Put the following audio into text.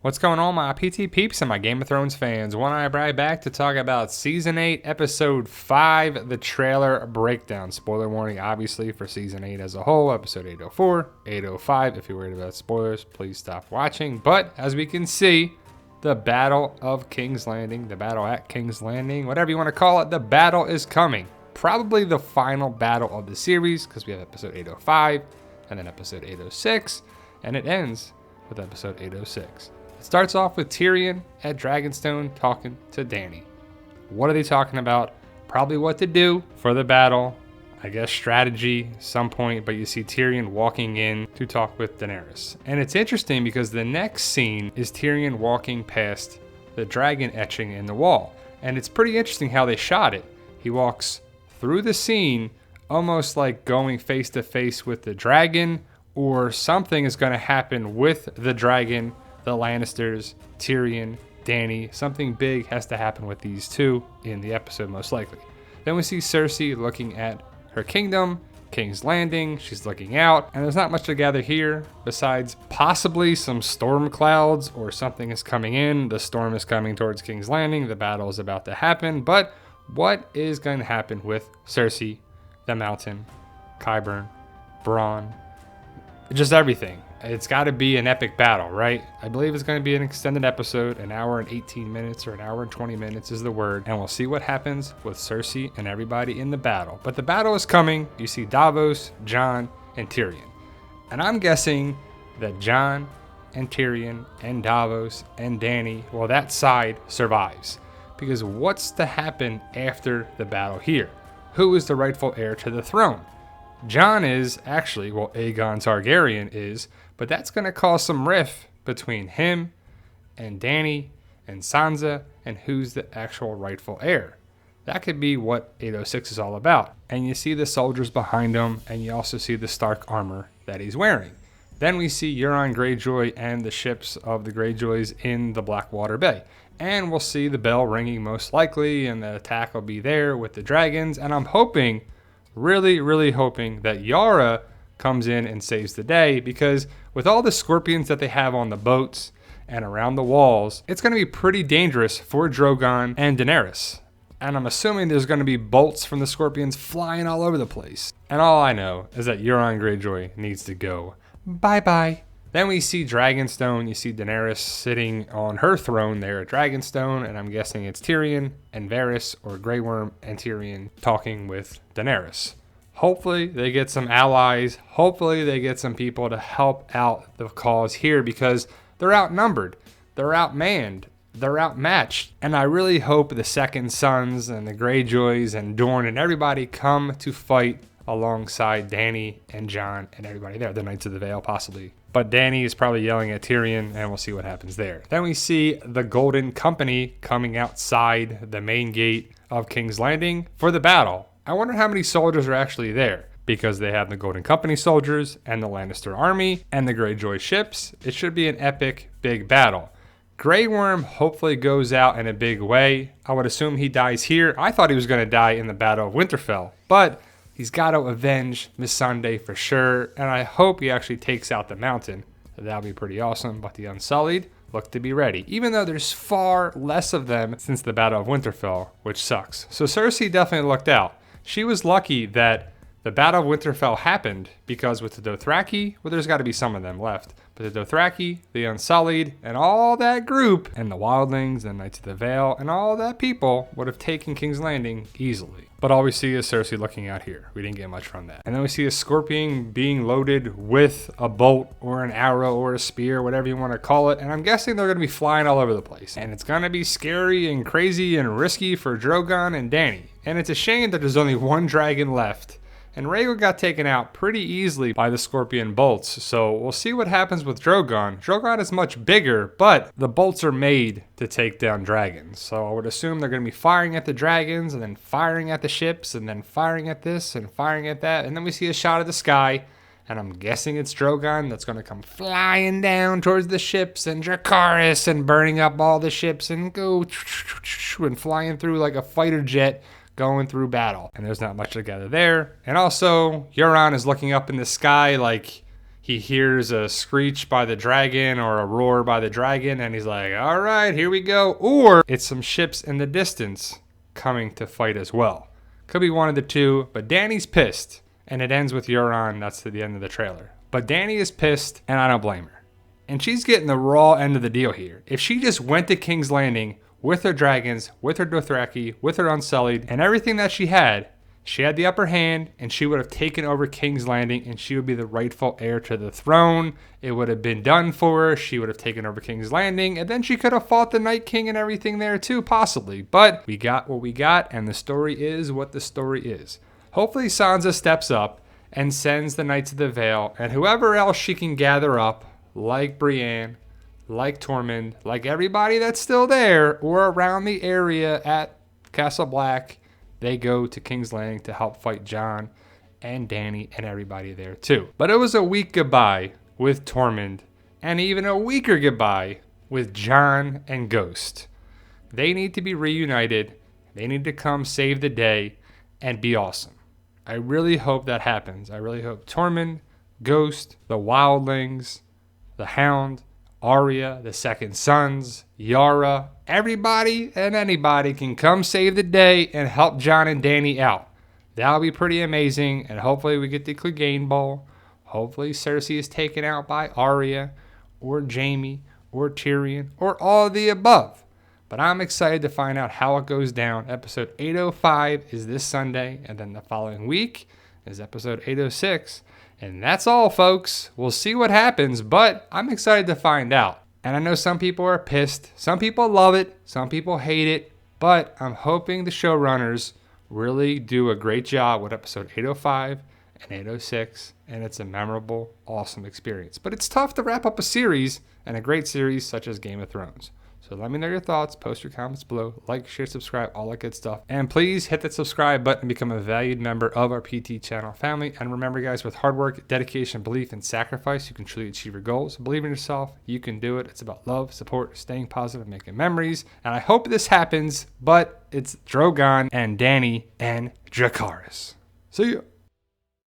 What's going on, my PT peeps and my Game of Thrones fans? One Eye Brad back to talk about Season 8, Episode 5, the trailer breakdown. Spoiler warning, obviously, for Season 8 as a whole, Episode 804, 805. If you're worried about spoilers, please stop watching. But, as we can see, the Battle of King's Landing, the battle at King's Landing, whatever you want to call it, the battle is coming. Probably the final battle of the series, because we have Episode 805, and then Episode 806, and it ends with Episode 806. It starts off with Tyrion at Dragonstone talking to Dany. What are they talking about? Probably what to do for the battle. I guess strategy some point, but you see Tyrion walking in to talk with Daenerys. And it's interesting because the next scene is Tyrion walking past the dragon etching in the wall. And it's pretty interesting how they shot it. He walks through the scene almost like going face to face with the dragon, or something is going to happen with the dragon, the Lannisters, Tyrion, Dany. Something big has to happen with these two in the episode, most likely. Then we see Cersei looking at her kingdom, King's Landing. She's looking out, and there's not much to gather here besides possibly some storm clouds or something is coming in. The storm is coming towards King's Landing. The battle is about to happen. But what is going to happen with Cersei, the Mountain, Qyburn, Bronn, just everything? It's got to be an epic battle, right? I believe it's going to be an extended episode, an hour and 18 minutes or an hour and 20 minutes is the word. And we'll see what happens with Cersei and everybody in the battle. But the battle is coming. You see Davos, Jon, and Tyrion. And I'm guessing that Jon and Tyrion and Davos and Dany, well, that side survives. Because what's to happen after the battle here? Who is the rightful heir to the throne? Jon is actually, well, Aegon Targaryen is, but that's going to cause some rift between him and Dany and Sansa and who's the actual rightful heir. That could be what 806 is all about. And you see the soldiers behind him, and you also see the Stark armor that he's wearing. Then we see Euron Greyjoy and the ships of the Greyjoys in the Blackwater Bay. And we'll see the bell ringing most likely, and the attack will be there with the dragons. And I'm hoping, really hoping that Yara comes in and saves the day, because with all the scorpions that they have on the boats and around the walls, it's going to be pretty dangerous for Drogon and Daenerys. And I'm assuming there's going to be bolts from the scorpions flying all over the place. And all I know is that Euron Greyjoy needs to go bye-bye. Then we see Dragonstone. You see Daenerys sitting on her throne there at Dragonstone, and I'm guessing it's Tyrion and Varys, or Grey Worm and Tyrion, talking with Daenerys. Hopefully they get some allies. Hopefully they get some people to help out the cause here, because they're outnumbered. They're outmanned. They're outmatched. And I really hope the Second Sons and the Greyjoys and Dorne and everybody come to fight alongside Dany and Jon and everybody there. The Knights of the Vale, possibly. But Dany is probably yelling at Tyrion, and we'll see what happens there. Then we see the Golden Company coming outside the main gate of King's Landing for the battle. I wonder how many soldiers are actually there, because they have the Golden Company soldiers and the Lannister army and the Greyjoy ships. It should be an epic, big battle. Grey Worm hopefully goes out in a big way. I would assume he dies here. I thought he was going to die in the Battle of Winterfell, but he's got to avenge Missandei for sure, and I hope he actually takes out the Mountain. That'll be pretty awesome, but the Unsullied look to be ready, even though there's far less of them since the Battle of Winterfell, which sucks. So Cersei definitely looked out. She was lucky that the Battle of Winterfell happened, because with the Dothraki, well, there's got to be some of them left, but the Dothraki, the Unsullied, and all that group, and the Wildlings, and Knights of the Vale, and all that people would have taken King's Landing easily. But all we see is Cersei looking out here. We didn't get much from that. And then we see a scorpion being loaded with a bolt or an arrow or a spear, whatever you want to call it. And I'm guessing they're going to be flying all over the place. And it's going to be scary and crazy and risky for Drogon and Dany. And it's a shame that there's only one dragon left. And Rhaegar got taken out pretty easily by the scorpion bolts. So we'll see what happens with Drogon. Drogon is much bigger, but the bolts are made to take down dragons. So I would assume they're going to be firing at the dragons, and then firing at the ships, and then firing at this and firing at that. And then we see a shot of the sky, and I'm guessing it's Drogon that's going to come flying down towards the ships, and Dracarys, and burning up all the ships, and go and flying through like a fighter jet, going through battle. And there's not much to gather there. And also, Euron is looking up in the sky like he hears a screech by the dragon or a roar by the dragon, and he's like, all right, here we go. Or it's some ships in the distance coming to fight as well. Could be one of the two, but Dany's pissed, and it ends with Euron. That's to the end of the trailer. But Dany is pissed, and I don't blame her. And she's getting the raw end of the deal here. If she just went to King's Landing with her dragons, with her Dothraki, with her Unsullied, and everything that she had the upper hand, and she would have taken over King's Landing, and she would be the rightful heir to the throne. It would have been done for her. She would have taken over King's Landing, and then she could have fought the Night King and everything there too, possibly. But we got what we got, and the story is what the story is. Hopefully Sansa steps up and sends the Knights of the Vale, and whoever else she can gather up, like Brienne, like Tormund, like everybody that's still there or around the area at Castle Black, they go to King's Landing to help fight Jon and Dany and everybody there too. But it was a weak goodbye with Tormund, and even a weaker goodbye with Jon and Ghost. They need to be reunited. They need to come save the day and be awesome. I really hope that happens. I really hope Tormund, Ghost, the Wildlings, the Hound, Arya, the Second Sons, Yara, everybody and anybody can come save the day and help Jon and Dany out. That'll be pretty amazing, and hopefully we get the Clegane Bowl. Hopefully Cersei is taken out by Arya or Jaime or Tyrion or all of the above. But I'm excited to find out how it goes down. Episode 805 is this Sunday, and then the following week is episode 806. And that's all, folks. We'll see what happens, but I'm excited to find out. And I know some people are pissed. Some people love it. Some people hate it. But I'm hoping the showrunners really do a great job with episode 805 and 806. And it's a memorable, awesome experience. But it's tough to wrap up a series, and a great series such as Game of Thrones. So let me know your thoughts. Post your comments below. Like, share, subscribe, all that good stuff. And please hit that subscribe button and become a valued member of our PT channel family. And remember, guys, with hard work, dedication, belief, and sacrifice, you can truly achieve your goals. Believe in yourself. You can do it. It's about love, support, staying positive, and making memories. And I hope this happens, but it's Drogon and Dany and Dracarys. See ya.